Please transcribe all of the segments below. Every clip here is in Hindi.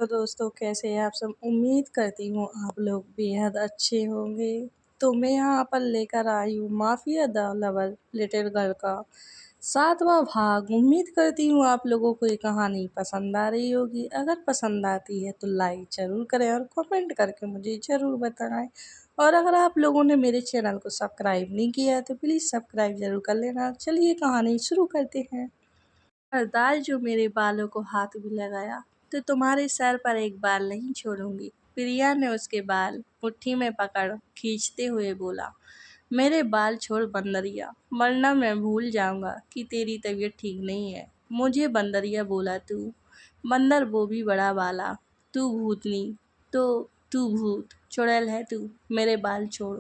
तो दोस्तों कैसे हैं आप सब। उम्मीद करती हूँ आप लोग बेहद अच्छे होंगे। तो मैं यहाँ पर लेकर आई हूँ mafia the lover little girl का 7वां भाग। उम्मीद करती हूँ आप लोगों को ये कहानी पसंद आ रही होगी। अगर पसंद आती है तो लाइक ज़रूर करें और कमेंट करके मुझे ज़रूर बताएं। और अगर आप लोगों ने मेरे चैनल को सब्सक्राइब नहीं किया है तो प्लीज़ सब्सक्राइब ज़रूर कर लेना। चलिए कहानी शुरू करते हैं। सरदार जो मेरे बालों को हाथ भी लगाया तो तुम्हारे सर पर एक बाल नहीं छोड़ूंगी। प्रिया ने उसके बाल मुट्ठी में पकड़ खींचते हुए बोला, मेरे बाल छोड़ बंदरिया, वरना मैं भूल जाऊंगा कि तेरी तबीयत ठीक नहीं है। मुझे बंदरिया बोला तू। बंदर वो भी बड़ा बाला। तू भूतनी तो तू भूत चुड़ैल है तू। मेरे बाल छोड़।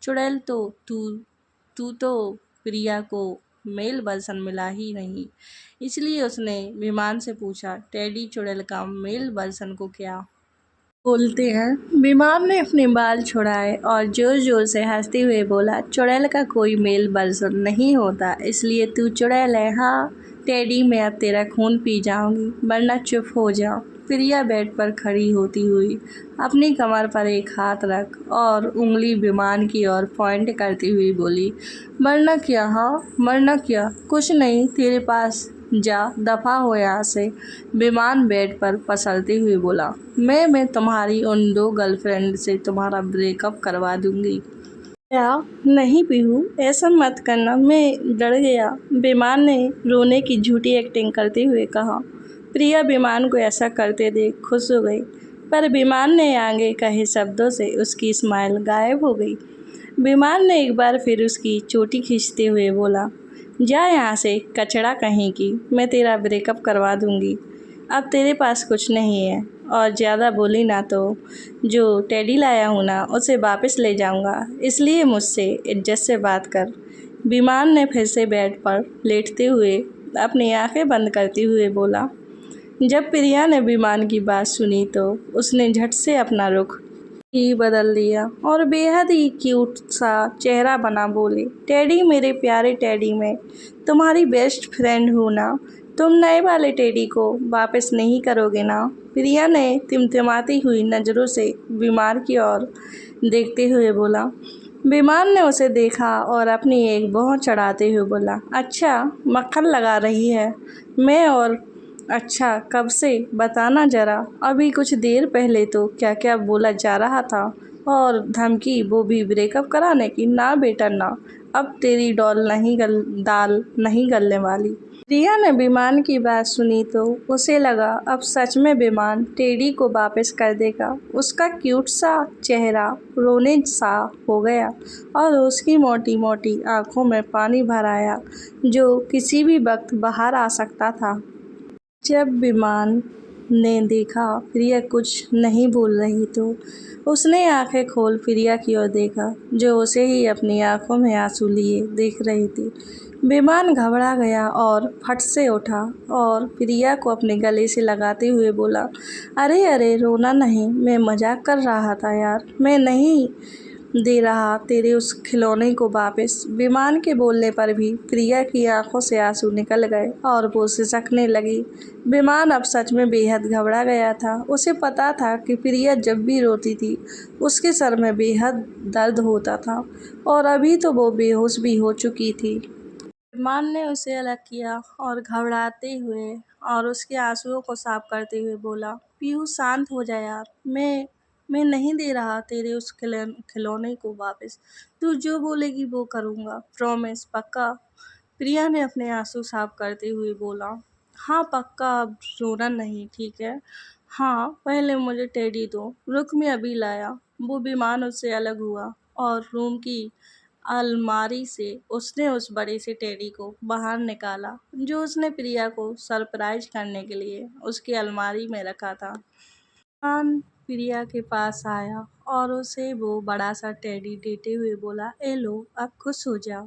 चुड़ैल तो तू तू तो प्रिया को मेल वर्जन मिला ही नहीं। इसलिए उसने विमान से पूछा, टेडी चुड़ैल का मेल वर्जन को क्या बोलते हैं। विमान ने अपने बाल छुड़ाए और जोर जोर से हंसते हुए बोला, चुड़ैल का कोई मेल वर्जन नहीं होता, इसलिए तू चुड़ैल है। हाँ टेडी, मैं अब तेरा खून पी जाऊंगी, वरना चुप हो जाओ। प्रिया बेड पर खड़ी होती हुई अपनी कमर पर एक हाथ रख और उंगली विमान की ओर पॉइंट करती हुई बोली, मरना क्या। हाँ मरना क्या, कुछ नहीं, तेरे पास जा, दफा हो यहाँ से। विमान बेड पर पसरते हुए बोला, मैं तुम्हारी उन 2 गर्लफ्रेंड से तुम्हारा ब्रेकअप करवा दूंगी। क्या? नहीं पीहू, ऐसा मत करना, मैं डर गया। विमान ने रोने की झूठी एक्टिंग करते हुए कहा। प्रिया विमान को ऐसा करते देख खुश हो गई, पर विमान ने आगे कहे शब्दों से उसकी स्माइल गायब हो गई। विमान ने एक बार फिर उसकी चोटी खींचते हुए बोला, जा यहाँ से कचड़ा कहीं की, मैं तेरा ब्रेकअप करवा दूंगी। अब तेरे पास कुछ नहीं है और ज़्यादा बोली ना तो जो टेडी लाया हूँ ना उसे वापस ले जाऊँगा, इसलिए मुझसे इज्जत से बात कर। विमान ने फिर से बेड पर लेटते हुए अपनी आंखें बंद करते हुए बोला। जब प्रिया ने विमान की बात सुनी तो उसने झट से अपना रुख ही बदल दिया और बेहद ही क्यूट सा चेहरा बना बोली, टेडी मेरे प्यारे टेडी, मैं तुम्हारी बेस्ट फ्रेंड हूँ ना, तुम नए वाले टेडी को वापस नहीं करोगे ना। प्रिया ने टिमटिमाती हुई नज़रों से विमान की ओर देखते हुए बोला। विमान ने उसे देखा और अपनी एक भौं चढ़ाते हुए बोला, अच्छा मक्खन लगा रही है। मैं और अच्छा कब से, बताना ज़रा। अभी कुछ देर पहले तो क्या क्या बोला जा रहा था, और धमकी, वो भी ब्रेकअप कराने की। ना बेटा ना, अब तेरी दाल नहीं गलने वाली। रिया ने विमान की बात सुनी तो उसे लगा अब सच में विमान टेडी को वापस कर देगा। उसका क्यूट सा चेहरा रोने सा हो गया और उसकी मोटी मोटी आंखों में पानी भर आया जो किसी भी वक्त बाहर आ सकता था। जब विमान ने देखा प्रिया कुछ नहीं बोल रही तो उसने आंखें खोल प्रिया की ओर देखा, जो उसे ही अपनी आंखों में आंसू लिए देख रही थी। विमान घबरा गया और फट से उठा और प्रिया को अपने गले से लगाते हुए बोला, अरे अरे रोना नहीं, मैं मजाक कर रहा था यार, मैं नहीं दे रहा तेरे उस खिलौने को वापस। विमान के बोलने पर भी प्रिया की आंखों से आंसू निकल गए और वो सिसकने लगी। विमान अब सच में बेहद घबरा गया था। उसे पता था कि प्रिया जब भी रोती थी उसके सर में बेहद दर्द होता था और अभी तो वो बेहोश भी हो चुकी थी। विमान ने उसे अलग किया और घबराते हुए और उसके आंसुओं को साफ करते हुए बोला, पीहू शांत हो जा यार, मैं नहीं दे रहा तेरे उस खिलौने को वापस। तू जो बोलेगी वो करूँगा, प्रॉमिस, पक्का। प्रिया ने अपने आंसू साफ करते हुए बोला, हाँ पक्का, अब रोना नहीं, ठीक है। हाँ पहले मुझे टेडी दो, रुक मैं अभी लाया। वो विमान उससे अलग हुआ और रूम की अलमारी से उसने उस बड़े से टेडी को बाहर निकाला जो उसने प्रिया को सरप्राइज करने के लिए उसकी अलमारी में रखा था। खान प्रिया के पास आया और उसे वो बड़ा सा टेडी देते हुए बोला, ए लो, अब खुश हो जाओ।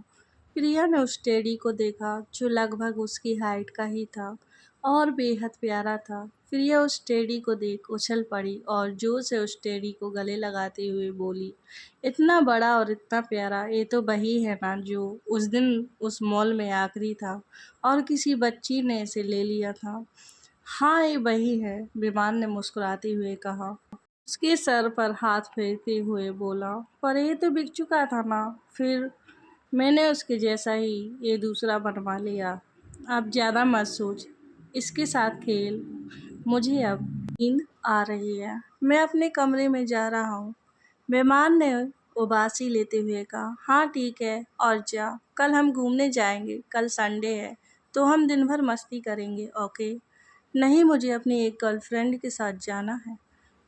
प्रिया ने उस टेडी को देखा जो लगभग उसकी हाइट का ही था और बेहद प्यारा था। प्रिया उस टेडी को देख उछल पड़ी और जोर से उस टेडी को गले लगाते हुए बोली, इतना बड़ा और इतना प्यारा, ये तो वही है ना जो उस दिन उस मॉल में आखिरी था और किसी बच्ची ने इसे ले लिया था। हाँ, ये वही है, विमान ने मुस्कुराते हुए कहा। उसके सर पर हाथ फेरते हुए बोला, पर ये तो बिक चुका था ना। फिर मैंने उसके जैसा ही ये दूसरा बनवा लिया। अब ज़्यादा मत सोच, इसके साथ खेल। मुझे अब नींद आ रही है, मैं अपने कमरे में जा रहा हूँ। मेहमान ने उबासी लेते हुए कहा, हाँ ठीक है, और जा, कल हम घूमने जाएंगे, कल संडे है, तो हम दिन भर मस्ती करेंगे, ओके। नहीं, मुझे अपनी एक गर्लफ्रेंड के साथ जाना है।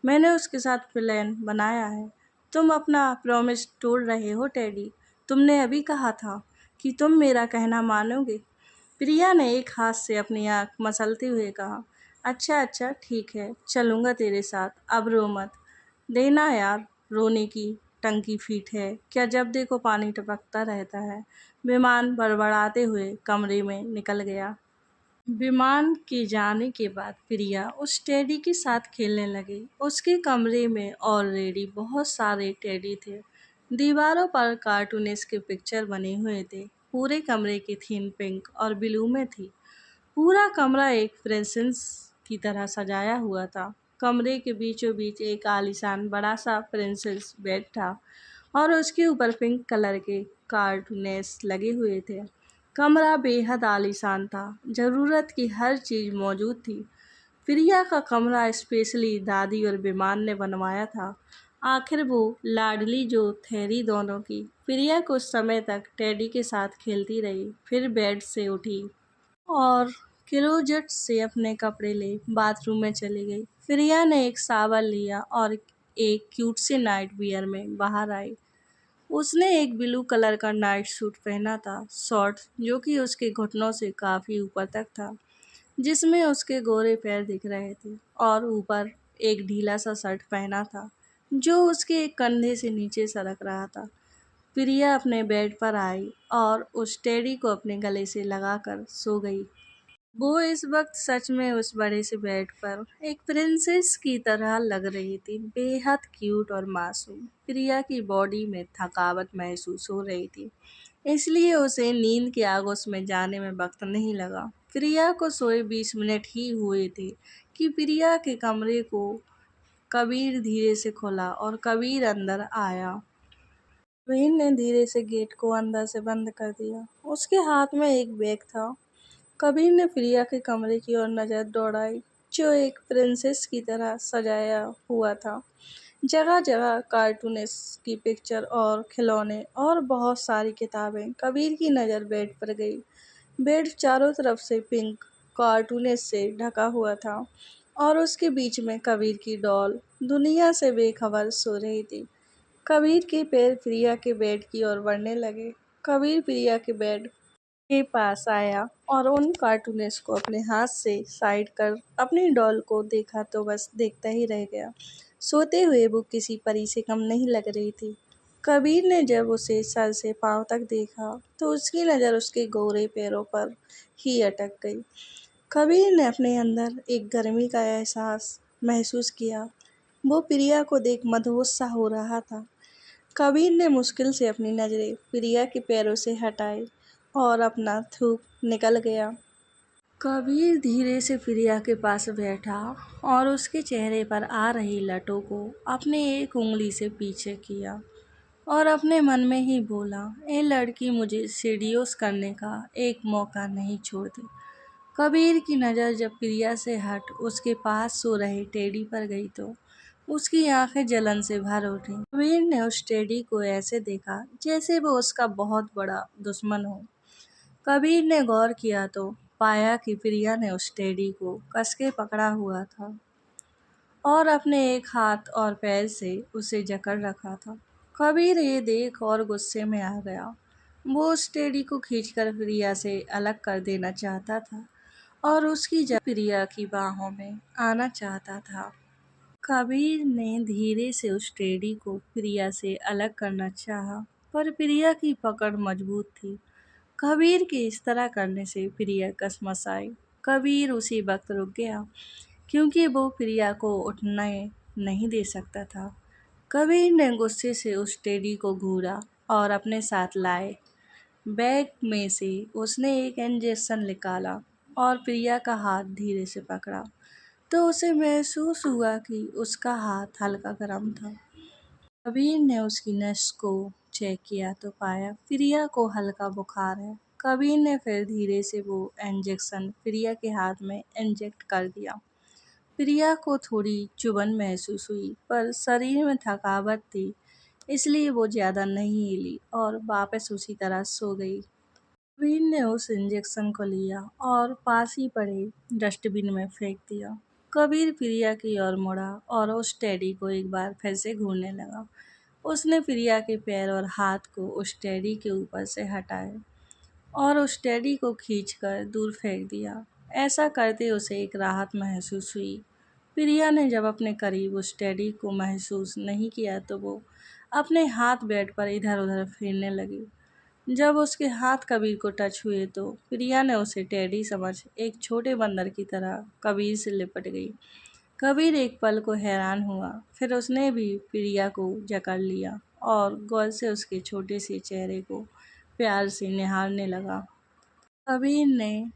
मैंने उसके साथ प्लान बनाया है। तुम अपना प्रॉमिस तोड़ रहे हो टेडी। तुमने अभी कहा था कि तुम मेरा कहना मानोगे। प्रिया ने एक हाथ से अपनी आंख मसलते हुए कहा, अच्छा अच्छा ठीक है, चलूँगा तेरे साथ, अब रो मत। देना यार, रोने की टंकी फीट है क्या, जब देखो पानी टपकता रहता है। विमान बड़बड़ाते हुए कमरे में निकल गया। विमान के जाने के बाद प्रिया उस टेडी के साथ खेलने लगी। उसके कमरे में ऑलरेडी बहुत सारे टेडी थे। दीवारों पर कार्टूनिस्ट के पिक्चर बने हुए थे। पूरे कमरे की थीम पिंक और ब्लू में थी। पूरा कमरा एक प्रिंसेस की तरह सजाया हुआ था। कमरे के बीचों बीच एक आलीशान बड़ा सा प्रिंसेस बेड था और उसके ऊपर पिंक कलर के कार्टूनेस लगे हुए थे। कमरा बेहद आलीशान था। ज़रूरत की हर चीज़ मौजूद थी। प्रिया का कमरा स्पेशली दादी और विमान ने बनवाया था। आखिर वो लाडली जो ठहरी दोनों की। प्रिया कुछ समय तक टेडी के साथ खेलती रही, फिर बेड से उठी और क्लोजेट से अपने कपड़े ले बाथरूम में चली गई। प्रिया ने एक शावर लिया और एक क्यूट से नाइट वियर में बाहर आई। उसने एक ब्लू कलर का नाइट सूट पहना था, शॉर्ट जो कि उसके घुटनों से काफ़ी ऊपर तक था, जिसमें उसके गोरे पैर दिख रहे थे, और ऊपर एक ढीला सा शर्ट पहना था जो उसके एक कंधे से नीचे सरक रहा था। प्रिया अपने बेड पर आई और उस टेडी को अपने गले से लगाकर सो गई। वो इस वक्त सच में उस बड़े से बेड पर एक प्रिंसेस की तरह लग रही थी, बेहद क्यूट और मासूम। प्रिया की बॉडी में थकावट महसूस हो रही थी, इसलिए उसे नींद के आगोश में जाने में वक्त नहीं लगा। प्रिया को सोए 20 मिनट ही हुए थे कि प्रिया के कमरे को कबीर धीरे से खोला और कबीर अंदर आया। कबीर ने धीरे से गेट को अंदर से बंद कर दिया। उसके हाथ में एक बैग था। कबीर ने प्रिया के कमरे की ओर नजर दौड़ाई, जो एक प्रिंसेस की तरह सजाया हुआ था। जगह जगह कार्टूनिस्ट की पिक्चर और खिलौने और बहुत सारी किताबें। कबीर की नज़र बेड पर गई। बेड चारों तरफ से पिंक कार्टूनिस्ट से ढका हुआ था और उसके बीच में कबीर की डॉल दुनिया से बेखबर सो रही थी। कबीर के पैर प्रिया के बेड की ओर बढ़ने लगे। कबीर प्रिया के बेड के पास आया और उन कार्टूनिस्ट को अपने हाथ से साइड कर अपनी डॉल को देखा तो बस देखता ही रह गया। सोते हुए वो किसी परी से कम नहीं लग रही थी। कबीर ने जब उसे सर से पांव तक देखा तो उसकी नज़र उसके गोरे पैरों पर ही अटक गई। कबीर ने अपने अंदर एक गर्मी का एहसास महसूस किया। वो प्रिया को देख मदहोश सा हो रहा था। कबीर ने मुश्किल से अपनी नज़रें प्रिया के पैरों से हटाई और अपना थूक निकल गया। कबीर धीरे से प्रिया के पास बैठा और उसके चेहरे पर आ रही लटों को अपने एक उंगली से पीछे किया और अपने मन में ही बोला, ये लड़की मुझे सीडियोस करने का एक मौका नहीं छोड़ती। कबीर की नज़र जब प्रिया से हट उसके पास सो रहे टेडी पर गई तो उसकी आंखें जलन से भर उठी। कबीर ने उस टेडी को ऐसे देखा जैसे वो उसका बहुत बड़ा दुश्मन हो। कबीर ने गौर किया तो पाया कि प्रिया ने उस टेडी को कस के पकड़ा हुआ था और अपने एक हाथ और पैर से उसे जकड़ रखा था। कबीर ये देख और गुस्से में आ गया। वो उस टेडी को खींचकर प्रिया से अलग कर देना चाहता था और उसकी जगह प्रिया की बाहों में आना चाहता था। कबीर ने धीरे से उस टेडी को प्रिया से अलग करना चाहा, पर प्रिया की पकड़ मजबूत थी। कबीर के इस तरह करने से प्रिया कसमस आई। कबीर उसी वक्त रुक गया क्योंकि वो प्रिया को उठने नहीं दे सकता था। कबीर ने गुस्से से उस टेडी को घूरा और अपने साथ लाए। बैग में से उसने एक इंजेक्शन निकाला और प्रिया का हाथ धीरे से पकड़ा तो उसे महसूस हुआ कि उसका हाथ हल्का गर्म था। कबीर ने उसकी नस को चेक किया तो पाया प्रिया को हल्का बुखार है। कबीर ने फिर धीरे से वो इंजेक्शन प्रिया के हाथ में इंजेक्ट कर दिया। प्रिया को थोड़ी चुभन महसूस हुई पर शरीर में थकावट थी, इसलिए वो ज़्यादा नहीं हिली और वापस उसी तरह सो गई। कबीर ने उस इंजेक्शन को लिया और पास ही पड़े डस्टबिन में फेंक दिया। कबीर प्रिया की ओर मुड़ा और उस टेडी को एक बार फिर से घूरने लगा। उसने प्रिया के पैर और हाथ को उस टेडी के ऊपर से हटाए और उस टेडी को खींचकर दूर फेंक दिया। ऐसा करते उसे एक राहत महसूस हुई। प्रिया ने जब अपने करीब उस टेडी को महसूस नहीं किया तो वो अपने हाथ बेड पर इधर उधर फेरने लगी। जब उसके हाथ कबीर को टच हुए तो प्रिया ने उसे टेडी समझ एक छोटे बंदर की तरह कबीर से लिपट गई। कबीर एक पल को हैरान हुआ, फिर उसने भी प्रिया को जकड़ लिया और गौर से उसके छोटे से चेहरे को प्यार से निहारने लगा। कबीर ने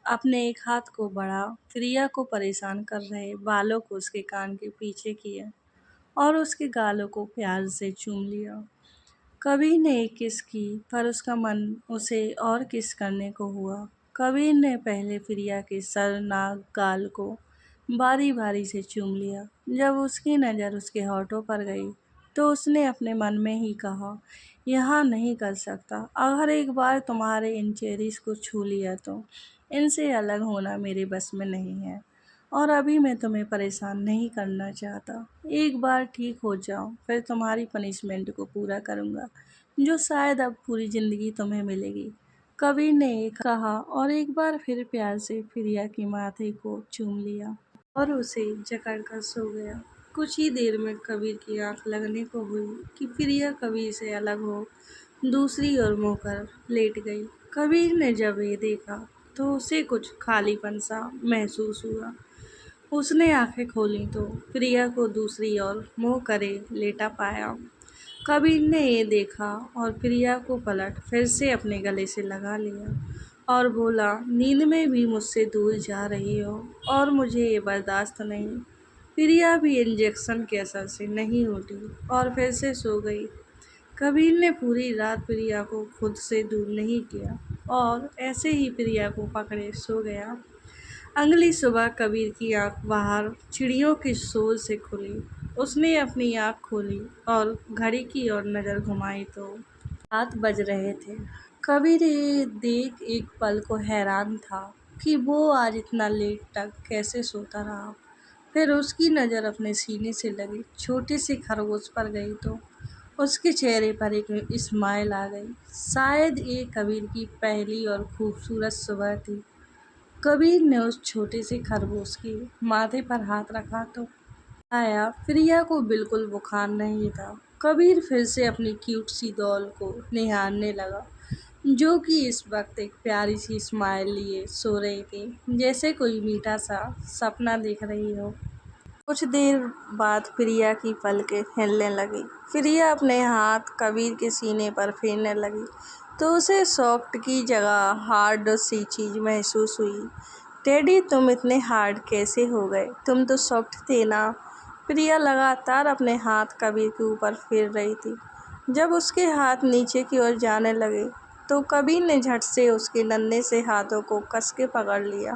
अपने एक हाथ को बढ़ा प्रिया को परेशान कर रहे बालों को उसके कान के पीछे किया और उसके गालों को प्यार से चूम लिया। कबीर ने एक किस की पर उसका मन उसे और किस करने को हुआ। कबीर ने पहले प्रिया के सर, नाक, गाल को बारी बारी से चूम लिया। जब उसकी नज़र उसके होठों पर गई तो उसने अपने मन में ही कहा, यहाँ नहीं कर सकता। अगर एक बार तुम्हारे इन चेरिस को छू लिया तो इनसे अलग होना मेरे बस में नहीं है और अभी मैं तुम्हें परेशान नहीं करना चाहता। एक बार ठीक हो जाओ फिर तुम्हारी पनिशमेंट को पूरा करूँगा, जो शायद अब पूरी ज़िंदगी तुम्हें मिलेगी। कबीर ने एक कहा और एक बार फिर प्यार से प्रिया की माथे को चूम लिया और उसे जकड़ कर सो गया। कुछ ही देर में कबीर की आंख लगने को हुई कि प्रिया कबीर से अलग हो दूसरी ओर मुँह कर लेट गई। कबीर ने जब ये देखा तो उसे कुछ खालीपन सा महसूस हुआ। उसने आंखें खोलीं तो प्रिया को दूसरी ओर मुँह करे लेटा पाया। कबीर ने ये देखा और प्रिया को पलट फिर से अपने गले से लगा लिया और बोला, नींद में भी मुझसे दूर जा रही हो और मुझे ये बर्दाश्त नहीं। प्रिया भी इंजेक्शन के असर से नहीं उठी और फिर से सो गई। कबीर ने पूरी रात प्रिया को खुद से दूर नहीं किया और ऐसे ही प्रिया को पकड़े सो गया। अगली सुबह कबीर की आंख बाहर चिड़ियों के शोर से खुली। उसने अपनी आंख खोली और घड़ी की ओर नज़र घुमाई तो 7 बज रहे थे। कबीर ये देख एक पल को हैरान था कि वो आज इतना लेट तक कैसे सोता रहा। फिर उसकी नज़र अपने सीने से लगी छोटे से खरगोश पर गई तो उसके चेहरे पर एक स्माइल आ गई। शायद ये कबीर की पहली और खूबसूरत सुबह थी। कबीर ने उस छोटे से खरगोश के माथे पर हाथ रखा तो आया प्रिया को बिल्कुल बुखार नहीं था। कबीर फिर से अपनी क्यूट सी डॉल को निहारने लगा, जो कि इस वक्त एक प्यारी सी स्माइल लिए सो रही थी, जैसे कोई मीठा सा सपना देख रही हो। कुछ देर बाद प्रिया की पलकें हिलने लगी। प्रिया अपने हाथ कबीर के सीने पर फेरने लगी तो उसे सॉफ्ट की जगह हार्ड सी चीज़ महसूस हुई। टेडी, तुम इतने हार्ड कैसे हो गए? तुम तो सॉफ्ट थे ना। प्रिया लगातार अपने हाथ कबीर के ऊपर फेर रही थी। जब उसके हाथ नीचे की ओर जाने लगे तो कबीर ने झट से उसके नन्हे से हाथों को कस के पकड़ लिया।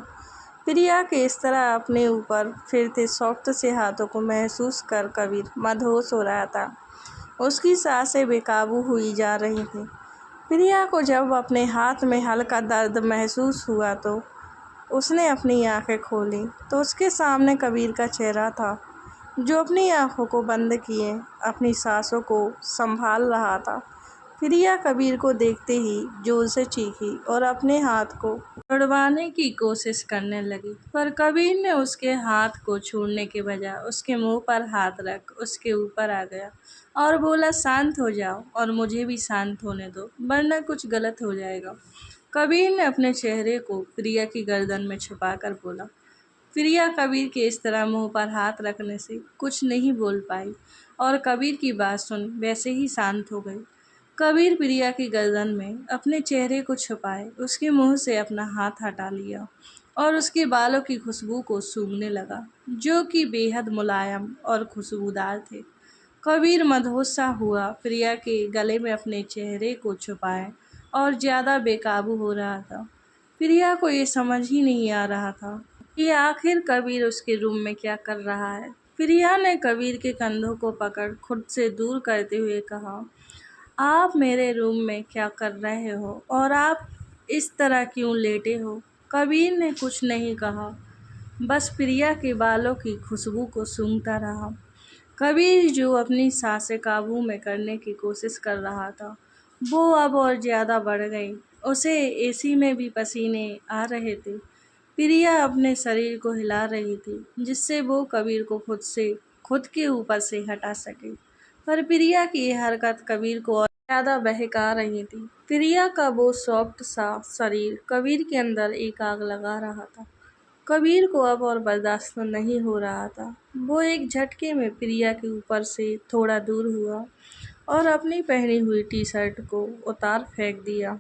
प्रिया के इस तरह अपने ऊपर फिरते सॉफ्ट से हाथों को महसूस कर कबीर मदहोश हो रहा था। उसकी सांसें बेकाबू हुई जा रही थीं। प्रिया को जब अपने हाथ में हल्का दर्द महसूस हुआ तो उसने अपनी आंखें खोलीं तो उसके सामने कबीर का चेहरा था, जो अपनी आंखों को बंद किए अपनी सांसों को संभाल रहा था। प्रिया कबीर को देखते ही जोर से चीखी और अपने हाथ को छुड़वाने की कोशिश करने लगी, पर कबीर ने उसके हाथ को छोड़ने के बजाय उसके मुंह पर हाथ रख उसके ऊपर आ गया और बोला, शांत हो जाओ और मुझे भी शांत होने दो, वरना कुछ गलत हो जाएगा। कबीर ने अपने चेहरे को प्रिया की गर्दन में छुपाकर बोला। प्रिया कबीर के इस तरह मुंह पर हाथ रखने से कुछ नहीं बोल पाई और कबीर की बात सुन वैसे ही शांत हो गई। कबीर प्रिया की गर्दन में अपने चेहरे को छुपाए उसके मुंह से अपना हाथ हटा लिया और उसके बालों की खुशबू को सूंघने लगा, जो कि बेहद मुलायम और खुशबूदार थे। कबीर मदहोश सा हुआ, प्रिया के गले में अपने चेहरे को छुपाए और ज़्यादा बेकाबू हो रहा था। प्रिया को ये समझ ही नहीं आ रहा था कि आखिर कबीर उसके रूम में क्या कर रहा है। प्रिया ने कबीर के कंधों को पकड़ खुद से दूर करते हुए कहा, आप मेरे रूम में क्या कर रहे हो और आप इस तरह क्यों लेटे हो? कबीर ने कुछ नहीं कहा, बस प्रिया के बालों की खुशबू को सूंघता रहा। कबीर, जो अपनी सांसें काबू में करने की कोशिश कर रहा था, वो अब और ज़्यादा बढ़ गई। उसे एसी में भी पसीने आ रहे थे। प्रिया अपने शरीर को हिला रही थी, जिससे वो कबीर को खुद के ऊपर से हटा सके। पर प्रिया की यह हरकत कबीर को और ज़्यादा बहका रही थी। प्रिया का वो सॉफ्ट सा शरीर कबीर के अंदर एक आग लगा रहा था। कबीर को अब और बर्दाश्त नहीं हो रहा था। वो एक झटके में प्रिया के ऊपर से थोड़ा दूर हुआ और अपनी पहनी हुई टी-शर्ट को उतार फेंक दिया।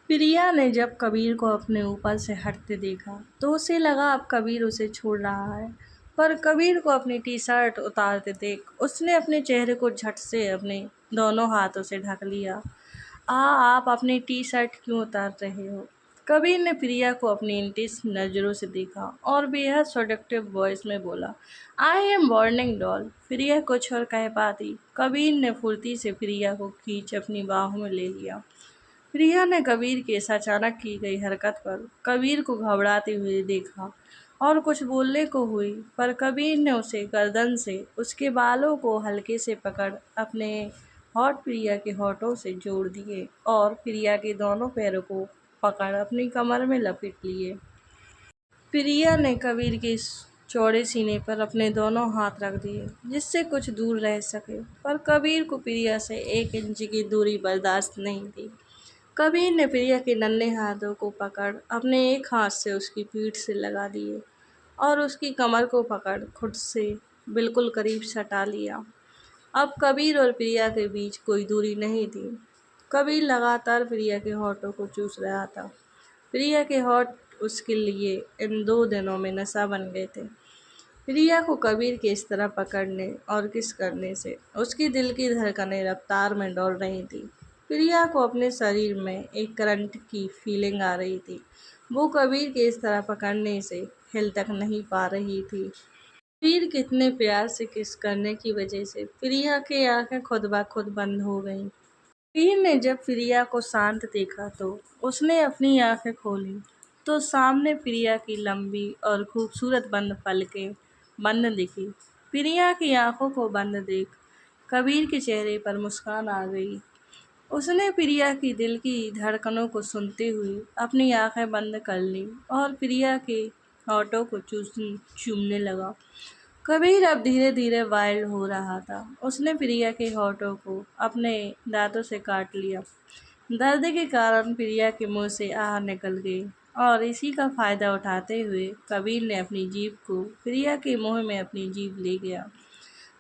प्रिया ने जब कबीर को अपने ऊपर से हटते देखा, तो उसे लगा अब कबीर उसे छोड़ रहा है। पर कबीर को अपनी टी-शर्ट उतारते देख उसने अपने चेहरे को झट से अपने दोनों हाथों से ढक लिया। आप अपनी टी-शर्ट क्यों उतार रहे हो? कबीर ने प्रिया को अपनी इंटेंस नज़रों से देखा और बेहद सेडक्टिव वॉइस में बोला, आई एम वार्निंग डॉल। प्रिया कुछ और कह पाती, कबीर ने फुर्ती से प्रिया को खींच अपनी बाहों में ले लिया। प्रिया ने कबीर के इस अचानक की गई हरकत पर कबीर को घबराते हुए देखा और कुछ बोलने को हुई, पर कबीर ने उसे गर्दन से उसके बालों को हल्के से पकड़ अपने होठ प्रिया के होठों से जोड़ दिए और प्रिया के दोनों पैरों को पकड़ अपनी कमर में लपेट लिए। प्रिया ने कबीर के इस चौड़े सीने पर अपने दोनों हाथ रख दिए, जिससे कुछ दूर रह सके, पर कबीर को प्रिया से 1 इंच की दूरी बर्दाश्त नहीं थी। कबीर ने प्रिया के नन्हे हाथों को पकड़ अपने एक हाथ से उसकी पीठ से लगा दिए और उसकी कमर को पकड़ खुद से बिल्कुल करीब सटा लिया। अब कबीर और प्रिया के बीच कोई दूरी नहीं थी। कबीर लगातार प्रिया के होठों को चूस रहा था। प्रिया के होठ उसके लिए इन 2 दिनों में नशा बन गए थे। प्रिया को कबीर के इस तरह पकड़ने और किस करने से उसकी दिल की धड़कनें रफ्तार में दौड़ रही थी। प्रिया को अपने शरीर में एक करंट की फीलिंग आ रही थी। वो कबीर के इस तरह पकड़ने से हिल तक नहीं पा रही थी। कबीर कितने प्यार से किस करने की वजह से प्रिया की आंखें खुद ब खुद बंद हो गईं। कबीर ने जब प्रिया को शांत देखा तो उसने अपनी आंखें खोली, तो सामने प्रिया की लंबी और खूबसूरत बंद पलकें बंद दिखी। प्रिया की आंखों को बंद देख कबीर के चेहरे पर मुस्कान आ गई। उसने प्रिया की दिल की धड़कनों को सुनते हुए अपनी आंखें बंद कर ली और प्रिया के होठों को चूमने लगा। कबीर अब धीरे धीरे वाइल्ड हो रहा था। उसने प्रिया के होठों को अपने दांतों से काट लिया। दर्द के कारण प्रिया के मुंह से आह निकल गई और इसी का फायदा उठाते हुए कबीर ने अपनी जीभ को प्रिया के मुंह में अपनी जीभ ले गया।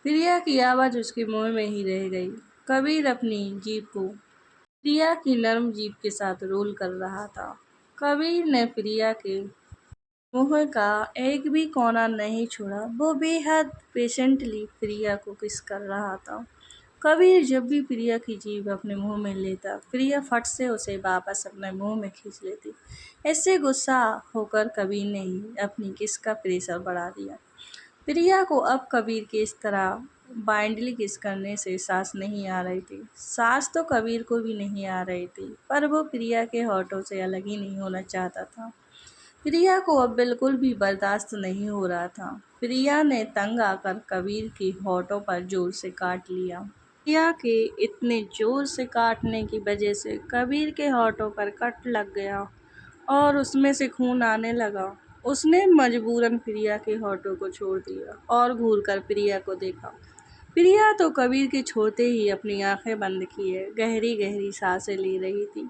प्रिया की आवाज़ उसके मुंह में ही रह गई। कबीर अपनी जीभ को प्रिया की नरम जीभ के साथ रोल कर रहा था। कबीर ने प्रिया के मुंह का एक भी कोना नहीं छोड़ा। वो बेहद पेशेंटली प्रिया को किस कर रहा था। कबीर जब भी प्रिया की जीभ अपने मुंह में लेता, प्रिया फट से उसे वापस अपने मुंह में खींच लेती। इससे गुस्सा होकर कबीर ने ही अपनी किस का प्रेशर बढ़ा दिया। प्रिया को अब कबीर के इस तरह बाइंडली किस करने से सांस नहीं आ रही थी। सांस तो कबीर को भी नहीं आ रही थी, पर वो प्रिया के होठों से अलग ही नहीं होना चाहता था। प्रिया को अब बिल्कुल भी बर्दाश्त नहीं हो रहा था। प्रिया ने तंग आकर कबीर के होठों पर जोर से काट लिया। प्रिया के इतने जोर से काटने की वजह से कबीर के होठों पर कट लग गया और उसमें से खून आने लगा। उसने मजबूरन प्रिया के होठों को छोड़ दिया और घूरकर प्रिया को देखा। प्रिया तो कबीर के छोड़ते ही अपनी आंखें बंद किए गहरी गहरी सांसें ले रही थी।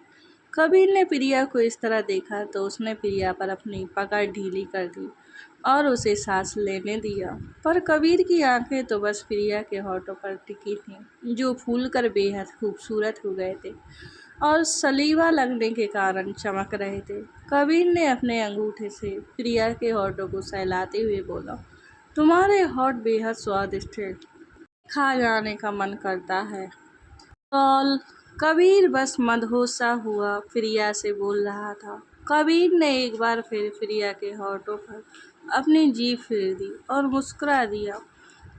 कबीर ने प्रिया को इस तरह देखा तो उसने प्रिया पर अपनी पकड़ ढीली कर दी और उसे सांस लेने दिया। पर कबीर की आंखें तो बस प्रिया के होठों पर टिकी थीं, जो फूलकर बेहद खूबसूरत हो गए थे। और सलीवा लगने के कारण चमक रहे थे। कबीर ने अपने अंगूठे से प्रिया के होठों को सहलाते हुए बोला, तुम्हारे होठ बेहद स्वादिष्ट है, खा जाने का मन करता है। कौल कबीर बस मदहोसा हुआ प्रिया से बोल रहा था। कबीर ने एक बार फिर प्रिया के होठों पर अपनी जीभ फेर दी और मुस्कुरा दिया।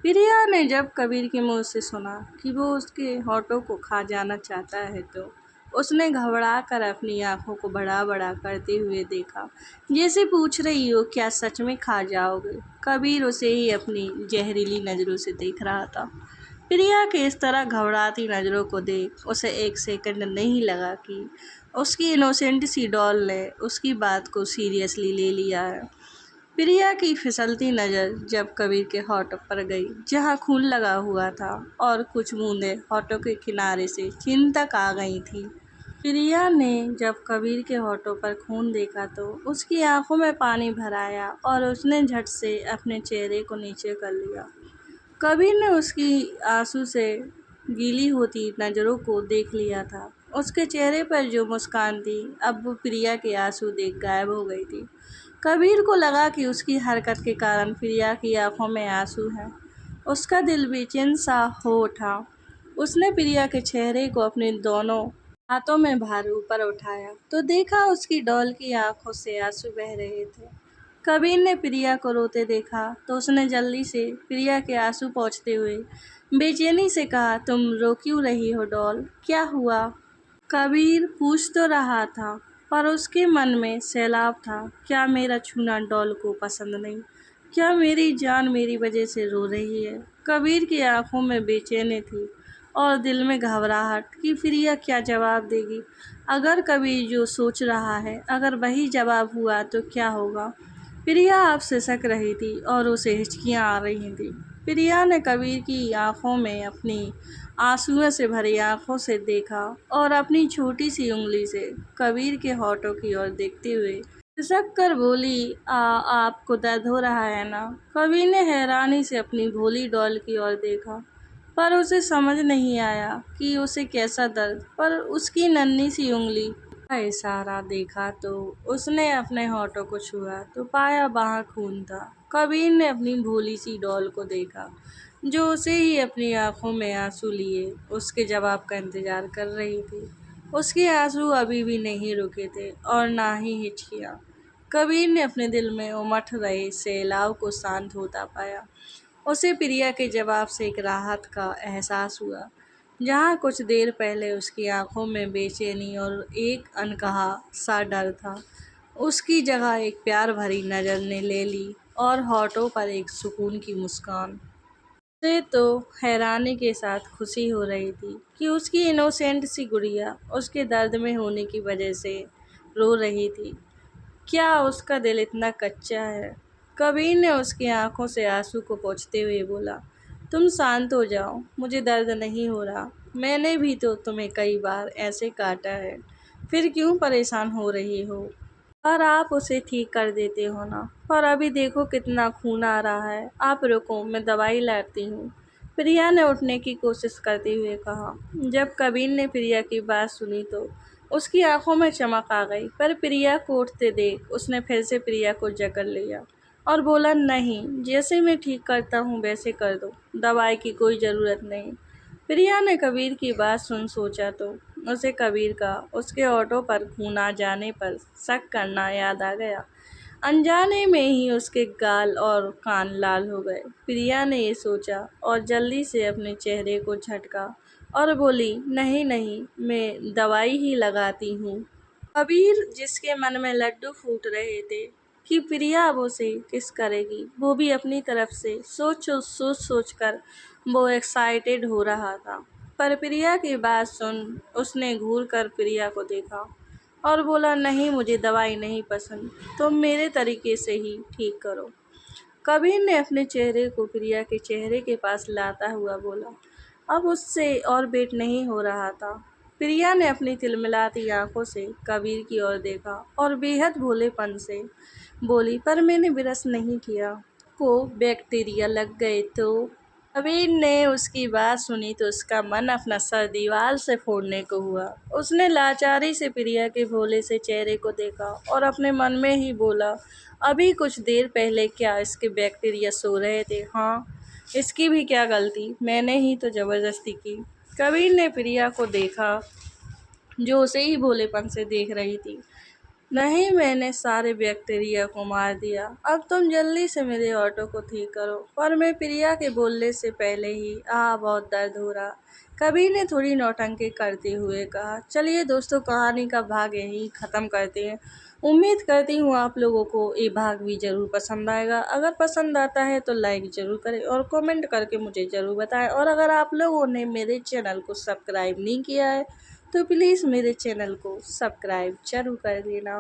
प्रिया ने जब कबीर के मुंह से सुना कि वो उसके होठों को खा जाना चाहता है तो उसने घबरा कर अपनी आंखों को बड़ा बड़ा करते हुए देखा, जैसे पूछ रही हो क्या सच में खा जाओगे। कबीर उसे ही अपनी जहरीली नज़रों से देख रहा था। प्रिया के इस तरह घबराती नज़रों को देख उसे एक सेकंड नहीं लगा कि उसकी इनोसेंट सी डॉल ने उसकी बात को सीरियसली ले लिया है। प्रिया की फिसलती नज़र जब कबीर के होठों पर गई जहाँ खून लगा हुआ था और कुछ बूंदें होठों के किनारे से चिन तक आ गई थी। प्रिया ने जब कबीर के होठों पर खून देखा तो उसकी आंखों में पानी भर आया और उसने झट से अपने चेहरे को नीचे कर लिया। कबीर ने उसकी आंसू से गीली होती नज़रों को देख लिया था। उसके चेहरे पर जो मुस्कान थी अब वो प्रिया के आंसू देख गायब हो गई थी। कबीर को लगा कि उसकी हरकत के कारण प्रिया की आंखों में आंसू हैं। उसका दिल बेचैन सा हो उठा। उसने प्रिया के चेहरे को अपने दोनों हाथों में भार ऊपर उठाया तो देखा उसकी डॉल की आंखों से आंसू बह रहे थे। कबीर ने प्रिया को रोते देखा तो उसने जल्दी से प्रिया के आंसू पोंछते हुए बेचैनी से कहा, तुम रो क्यों रही हो डॉल, क्या हुआ। कबीर पूछ तो रहा था पर उसके मन में सैलाब था। क्या मेरा छूना डॉल को पसंद नहीं? क्या मेरी जान मेरी वजह से रो रही है? कबीर की आंखों में बेचैनी थी और दिल में घबराहट कि प्रिया क्या जवाब देगी। अगर कबीर जो सोच रहा है अगर वही जवाब हुआ तो क्या होगा। प्रिया आपसे शक रही थी और उसे हिचकियाँ आ रही थी। प्रिया ने कबीर की आंखों में अपनी आंसुओं से भरी आंखों से देखा और अपनी छोटी सी उंगली से कबीर के होठों की ओर देखते हुए खिसक कर बोली, आपको दर्द हो रहा है ना। कबीर ने हैरानी से अपनी भोली डॉल की ओर देखा पर उसे समझ नहीं आया कि उसे कैसा दर्द, पर उसकी नन्ही सी उंगली का इशारा देखा तो उसने अपने होठों को छुआ तो पाया वहाँ खून था। कबीर ने अपनी भोली सी डॉल को देखा जो उसे ही अपनी आंखों में आंसू लिए उसके जवाब का इंतजार कर रही थी। उसके आंसू अभी भी नहीं रुके थे और ना ही हिचकियाँ। कबीर ने अपने दिल में उमड़ रहे सैलाब को शांत होता पाया। उसे प्रिया के जवाब से एक राहत का एहसास हुआ। जहाँ कुछ देर पहले उसकी आंखों में बेचैनी और एक अनकहा सा डर था, उसकी जगह एक प्यार भरी नज़र ने ले ली और होठों पर एक सुकून की मुस्कान। उसे तो हैरानी के साथ खुशी हो रही थी कि उसकी इनोसेंट सी गुड़िया उसके दर्द में होने की वजह से रो रही थी। क्या उसका दिल इतना कच्चा है। कबीर ने उसकी आंखों से आंसू को पोंछते हुए बोला, तुम शांत हो जाओ, मुझे दर्द नहीं हो रहा। मैंने भी तो तुम्हें कई बार ऐसे काटा है, फिर क्यों परेशान हो रही हो। और आप उसे ठीक कर देते हो ना। पर अभी देखो कितना खून आ रहा है। आप रुको, मैं दवाई लाती हूँ। प्रिया ने उठने की कोशिश करते हुए कहा। जब कबीर ने प्रिया की बात सुनी तो उसकी आंखों में चमक आ गई, पर प्रिया को उठते देख उसने फिर से प्रिया को जकड़ लिया और बोला, नहीं, जैसे मैं ठीक करता हूँ वैसे कर दो, दवाई की कोई ज़रूरत नहीं। प्रिया ने कबीर की बात सुन सोचा तो उसे कबीर का उसके ऑटो पर खून आ जाने पर शक करना याद आ गया। अनजाने में ही उसके गाल और कान लाल हो गए। प्रिया ने ये सोचा और जल्दी से अपने चेहरे को झटका और बोली, नहीं नहीं, मैं दवाई ही लगाती हूँ। कबीर जिसके मन में लड्डू फूट रहे थे कि प्रिया अब उसे किस करेगी, वो भी अपनी तरफ से सोच कर वो एक्साइटेड हो रहा था। पर प्रिया की बात सुन उसने घूर कर प्रिया को देखा और बोला, नहीं, मुझे दवाई नहीं पसंद, तुम मेरे तरीके से ही ठीक करो। कबीर ने अपने चेहरे को प्रिया के चेहरे के पास लाता हुआ बोला। अब उससे और वेट नहीं हो रहा था। प्रिया ने अपनी तिलमिलाती आंखों से कबीर की ओर देखा और बेहद भोलेपन से बोली, पर मैंने ब्रश नहीं किया। को बैक्टीरिया लग गए तो। कबीर ने उसकी बात सुनी तो उसका मन अपना सर दीवार से फोड़ने को हुआ। उसने लाचारी से प्रिया के भोले से चेहरे को देखा और अपने मन में ही बोला, अभी कुछ देर पहले क्या इसके बैक्टीरिया सो रहे थे? हाँ, इसकी भी क्या गलती, मैंने ही तो जबरदस्ती की। कबीर ने प्रिया को देखा जो उसे ही भोलेपन से देख रही थी। नहीं, मैंने सारे बैक्टीरिया को मार दिया। अब तुम जल्दी से मेरे ऑटो को ठीक करो। पर मैं प्रिया के बोलने से पहले ही बहुत दर्द हो रहा। कबीर ने थोड़ी नौटंकी करते हुए कहा। चलिए दोस्तों, कहानी का भाग यहीं ख़त्म करते हैं। उम्मीद करती हूँ आप लोगों को ये भाग भी ज़रूर पसंद आएगा। अगर पसंद आता है तो लाइक ज़रूर करें और कमेंट करके मुझे ज़रूर बताएं। और अगर आप लोगों ने मेरे चैनल को सब्सक्राइब नहीं किया है तो प्लीज़ मेरे चैनल को सब्सक्राइब ज़रूर कर देना।